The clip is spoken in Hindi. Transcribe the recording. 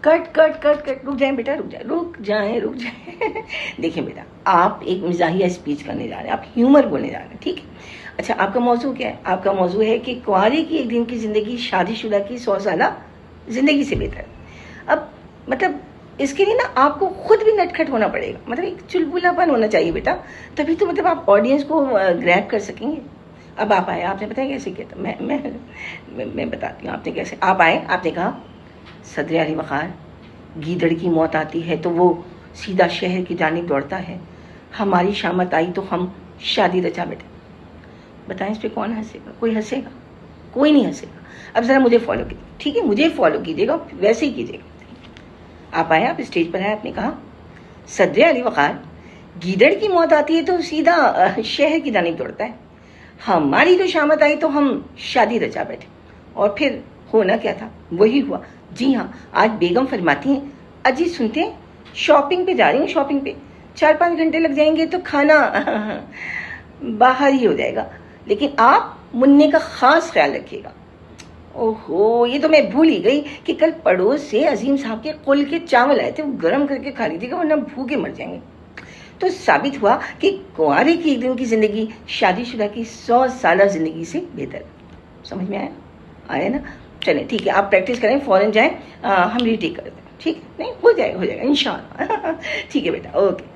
कट कट कट कट, रुक जाएं बेटा, रुक जाएं। देखिए बेटा, आप एक मिजाहिया स्पीच करने जा रहे हैं, आप ह्यूमर बोलने जा रहे हैं, ठीक है। अच्छा, आपका मौजू क्या है? आपका मौजू है कि कुंवारे की एक दिन की ज़िंदगी शादीशुदा की 100 साल ज़िंदगी से बेहतर। अब मतलब इसके लिए ना आपको खुद भी नटखट होना पड़ेगा, मतलब एक चुलबुलापन होना चाहिए बेटा, तभी तो मतलब आप ऑडियंस को ग्रैब कर सकेंगे। अब आप आए, आपने पता है कैसे किया था? मैं बताती हूँ आपने कैसे। आप आए, आपने कहा, सदर अली वक़ार, गीदड़ की मौत आती है तो वो सीधा शहर की जानिब दौड़ता है, हमारी शामत आई तो हम शादी रचा बैठे। बताएं इस पर कौन हंसेगा? कोई हंसेगा? कोई नहीं हंसेगा। अब ज़रा मुझे फॉलो कीजिए, ठीक है, मुझे फॉलो कीजिएगा, वैसे ही कीजिएगा। आप आए, आप स्टेज पर आए, आपने कहा, सदर अली वक़ार, गीदड़ की मौत आती है तो सीधा शहर की जानिब दौड़ता है, हमारी तो शामत आई तो हम शादी रचा बैठे। और फिर होना क्या था? वही हुआ। जी हाँ, आज बेगम फरमाती हैं, अजी सुनते हैं, शॉपिंग पे जा रही हूँ, शॉपिंग पे 4-5 घंटे लग जाएंगे तो खाना बाहर ही हो जाएगा, लेकिन आप मुन्ने का खास ख्याल रखिएगा। ओहो, ये तो मैं भूल ही गई कि कल पड़ोस से अजीम साहब के कुल के चावल आए थे, वो गर्म करके खा लीजिएगा वरना भूखे मर जाएंगे। तो साबित हुआ कि कुंवारे की एक दिन की जिंदगी शादीशुदा की 100 साल जिंदगी से बेहतर। समझ में आया? आया ना? चलें ठीक है, आप प्रैक्टिस करें, फौरन जाएं, हम रीटेक करते हैं, ठीक है? नहीं, हो जाएगा इंशाल्लाह। ठीक है बेटा, ओके।